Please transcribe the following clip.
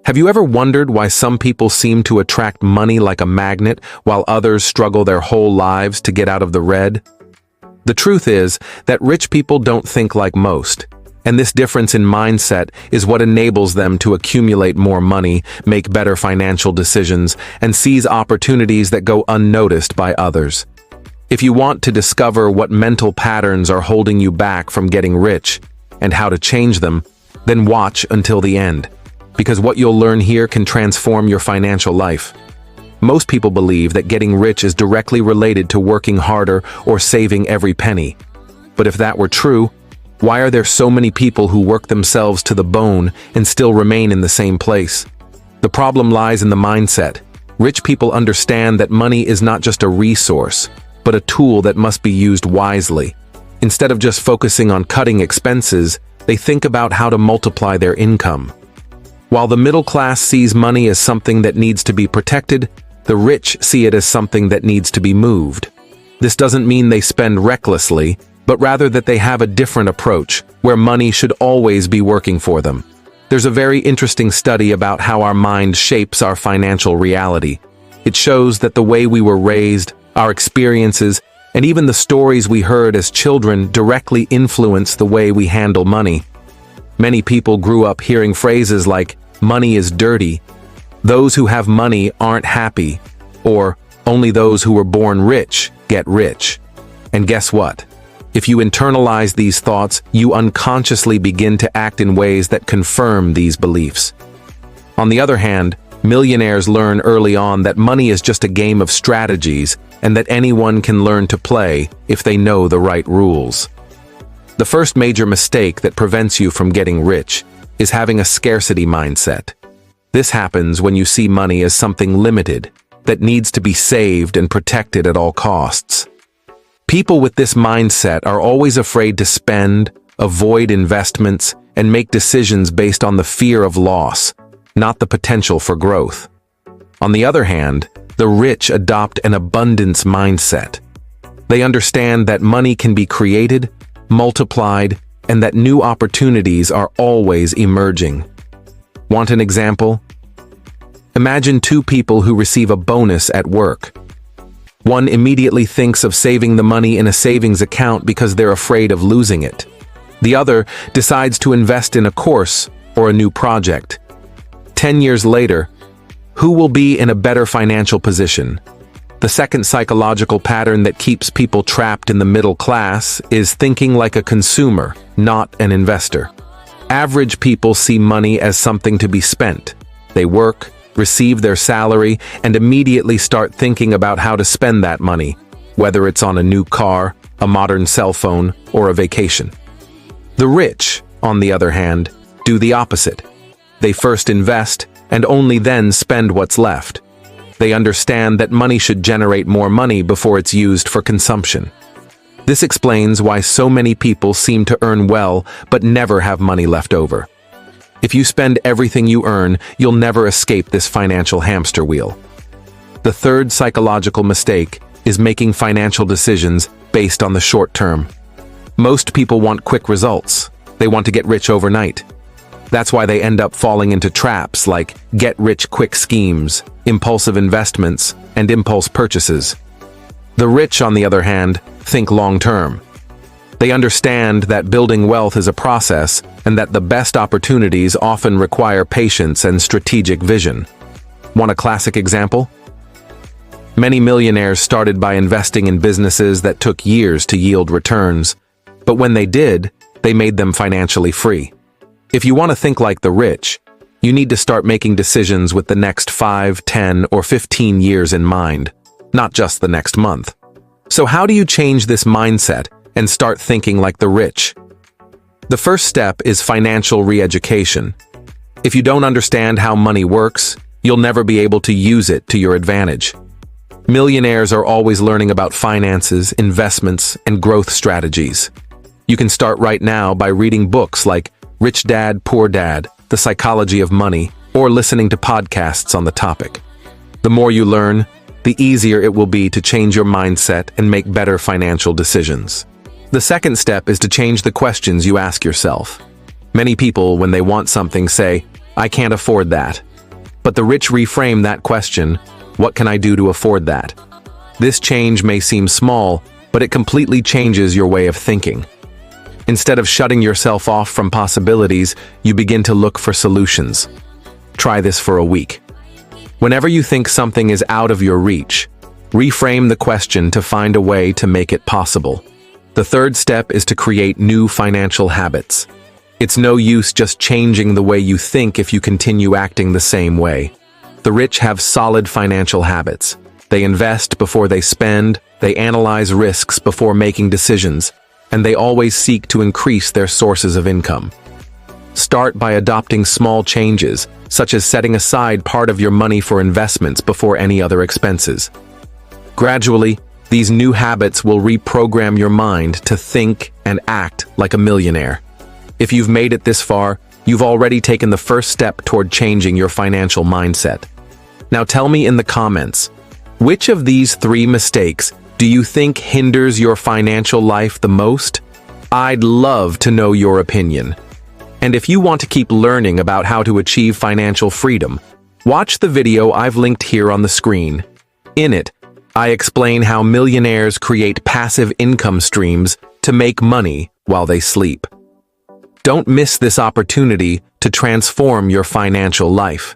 Have you ever wondered why some people seem to attract money like a magnet while others struggle their whole lives to get out of the red? The truth is that rich people don't think like most, and this difference in mindset is what enables them to accumulate more money, make better financial decisions, and seize opportunities that go unnoticed by others. If you want to discover what mental patterns are holding you back from getting rich and how to change them, then watch until the end, because what you'll learn here can transform your financial life. Most people believe that getting rich is directly related to working harder or saving every penny. But if that were true, why are there so many people who work themselves to the bone and still remain in the same place? The problem lies in the mindset. Rich people understand that money is not just a resource, but a tool that must be used wisely. Instead of just focusing on cutting expenses, they think about how to multiply their income. While the middle class sees money as something that needs to be protected, the rich see it as something that needs to be moved. This doesn't mean they spend recklessly, but rather that they have a different approach, where money should always be working for them. There's a very interesting study about how our mind shapes our financial reality. It shows that the way we were raised, our experiences, and even the stories we heard as children directly influence the way we handle money. Many people grew up hearing phrases like, "Money is dirty," "Those who have money aren't happy," or "Only those who were born rich get rich." And guess what? If you internalize these thoughts, you unconsciously begin to act in ways that confirm these beliefs. On the other hand, millionaires learn early on that money is just a game of strategies and that anyone can learn to play if they know the right rules. The first major mistake that prevents you from getting rich is having a scarcity mindset. This happens when you see money as something limited that needs to be saved and protected at all costs. People with this mindset are always afraid to spend, avoid investments, and make decisions based on the fear of loss, not the potential for growth. On the other hand, the rich adopt an abundance mindset. They understand that money can be created, multiplied, and that new opportunities are always emerging. Want an example? Imagine two people who receive a bonus at work. One immediately thinks of saving the money in a savings account because they're afraid of losing it. The other decides to invest in a course or a new project. 10 years later, who will be in a better financial position? The second psychological pattern that keeps people trapped in the middle class is thinking like a consumer, not an investor. Average people see money as something to be spent. They work, receive their salary, and immediately start thinking about how to spend that money, whether it's on a new car, a modern cell phone, or a vacation. The rich, on the other hand, do the opposite. They first invest and only then spend what's left. They understand that money should generate more money before it's used for consumption. This explains why so many people seem to earn well but never have money left over. If you spend everything you earn, you'll never escape this financial hamster wheel. The third psychological mistake is making financial decisions based on the short term. Most people want quick results. They want to get rich overnight. That's why they end up falling into traps like get-rich-quick schemes, impulsive investments, and impulse purchases. The rich, on the other hand, think long-term. They understand that building wealth is a process and that the best opportunities often require patience and strategic vision. Want a classic example? Many millionaires started by investing in businesses that took years to yield returns, but when they did, they made them financially free. If you want to think like the rich, you need to start making decisions with the next 5, 10, or 15 years in mind, not just the next month. So how do you change this mindset and start thinking like the rich? The first step is financial re-education. If you don't understand how money works, you'll never be able to use it to your advantage. Millionaires are always learning about finances, investments, and growth strategies. You can start right now by reading books like Rich Dad, Poor Dad, The Psychology of Money, or listening to podcasts on the topic. The more you learn, the easier it will be to change your mindset and make better financial decisions. The second step is to change the questions you ask yourself. Many people, when they want something, say, I can't afford that. But the rich reframe that question, what can I do to afford that? This change may seem small, but it completely changes your way of thinking. Instead of shutting yourself off from possibilities, you begin to look for solutions. Try this for a week. Whenever you think something is out of your reach, reframe the question to find a way to make it possible. The third step is to create new financial habits. It's no use just changing the way you think if you continue acting the same way. The rich have solid financial habits. They invest before they spend, they analyze risks before making decisions, and they always seek to increase their sources of income. Start by adopting small changes, such as setting aside part of your money for investments before any other expenses. Gradually, these new habits will reprogram your mind to think and act like a millionaire. If you've made it this far, you've already taken the first step toward changing your financial mindset. Now tell me in the comments, which of these 3 mistakes do you think hinders your financial life the most? I'd love to know your opinion. And if you want to keep learning about how to achieve financial freedom, watch the video I've linked here on the screen. In it, I explain how millionaires create passive income streams to make money while they sleep. Don't miss this opportunity to transform your financial life.